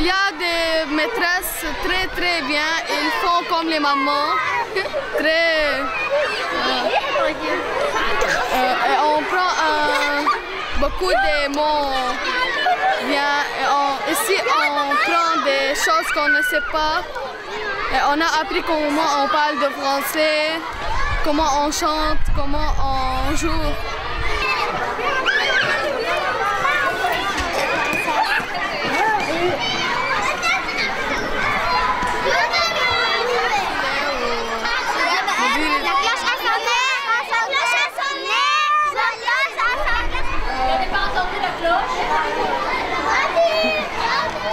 Il y a des maîtresses très bien, ils font comme les mamans, très... et on prend beaucoup de mots bien, ici on prend des choses qu'on ne sait pas, et on a appris comment on parle de français, comment on chante, comment on joue.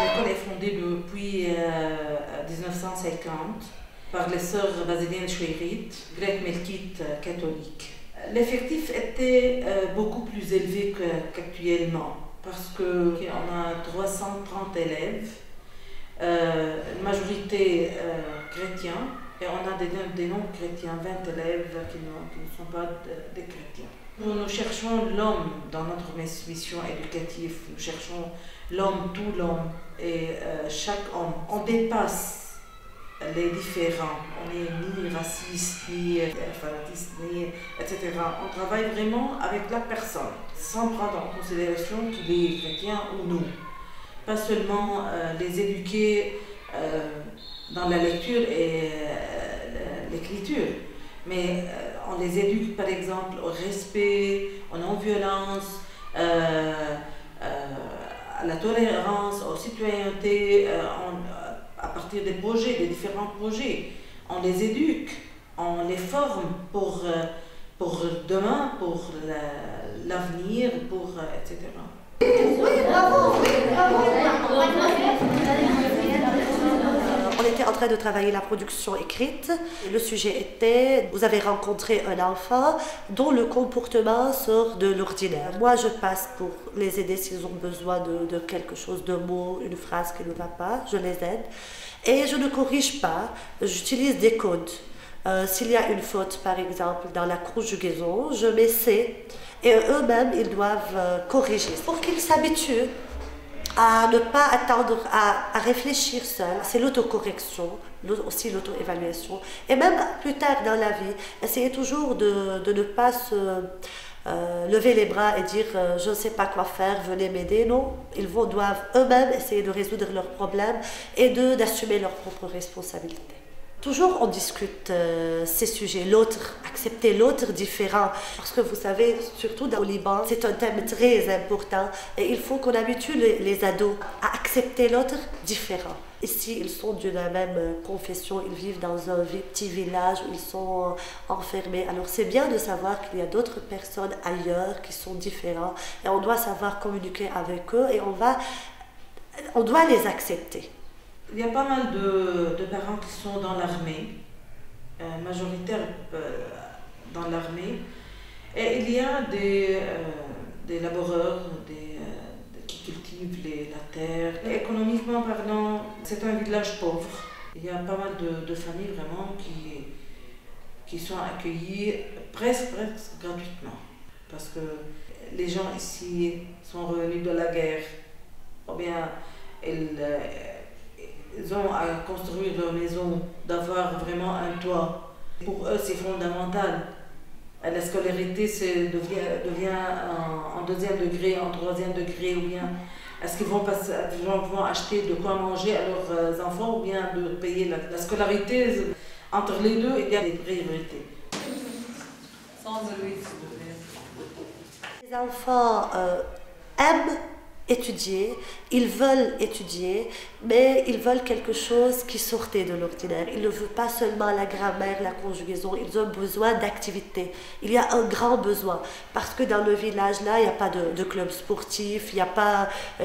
L'école est fondée depuis 1950 par les sœurs basiliennes chouérites, grecques melkites catholiques. L'effectif était beaucoup plus élevé qu'actuellement parce qu'on a 330 élèves, une majorité chrétiens, et on a des non-chrétiens, 20 élèves qui ne sont pas des chrétiens. Nous cherchons l'homme dans notre mission éducative, nous cherchons l'homme, tout l'homme, et chaque homme. On dépasse les différents, on n'est ni raciste, ni fanatiste, ni etc. On travaille vraiment avec la personne, sans prendre en considération qu'il est chrétien ou non. Pas seulement les éduquer dans la lecture et l'écriture, mais on les éduque par exemple au respect, à non-violence, à la tolérance, aux citoyenneté, à partir des projets, des différents projets. On les éduque, on les forme pour demain, pour l'avenir, etc. Oui, bravo, On était en train de travailler la production écrite. Le sujet était, vous avez rencontré un enfant dont le comportement sort de l'ordinaire. Moi, je passe pour les aider s'ils ont besoin de quelque chose, de mots, une phrase qui ne va pas, je les aide. Et je ne corrige pas, j'utilise des codes. S'il y a une faute, par exemple, dans la conjugaison, je mets C et eux-mêmes, ils doivent corriger pour qu'ils s'habituent à ne pas attendre à réfléchir seul. C'est l'autocorrection, aussi l'auto-évaluation. Et même plus tard dans la vie, essayez toujours de ne pas se lever les bras et dire je ne sais pas quoi faire, venez m'aider. Non, ils doivent eux-mêmes essayer de résoudre leurs problèmes et d'assumer leurs propres responsabilités. Toujours on discute ces sujets, l'autre, accepter l'autre différent. Parce que vous savez, surtout au Liban, c'est un thème très important et il faut qu'on habitue les ados à accepter l'autre différent. Ici, ils sont de la même confession, ils vivent dans un petit village où ils sont enfermés. Alors c'est bien de savoir qu'il y a d'autres personnes ailleurs qui sont différentes et on doit savoir communiquer avec eux et on doit les accepter. Il y a pas mal de parents qui sont dans l'armée, majoritaires dans l'armée, et il y a des laboureurs qui cultivent la terre. Et économiquement parlant, c'est un village pauvre. Il y a pas mal de familles vraiment qui sont accueillies presque gratuitement. Parce que les gens ici sont revenus de la guerre, ou bien ils ont à construire leur maison, d'avoir vraiment un toit. Pour eux, c'est fondamental. La scolarité devient en deuxième degré, en troisième degré, ou bien est-ce qu'ils vont acheter de quoi manger à leurs enfants, ou bien de payer la scolarité. Entre les deux, il y a des priorités. Les enfants aiment étudier, ils veulent étudier, mais ils veulent quelque chose qui sortait de l'ordinaire. Ils ne veulent pas seulement la grammaire, la conjugaison, ils ont besoin d'activité. Il y a un grand besoin, parce que dans le village-là, il n'y a pas de club sportif, ils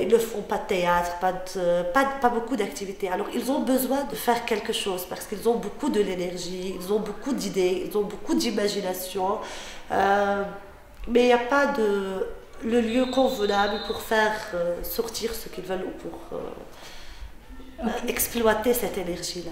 ne font pas de théâtre, pas beaucoup d'activités. Alors ils ont besoin de faire quelque chose, parce qu'ils ont beaucoup de l'énergie, ils ont beaucoup d'idées, ils ont beaucoup d'imagination, mais il n'y a pas le lieu convenable pour faire sortir ce qu'ils veulent ou pour exploiter cette énergie-là.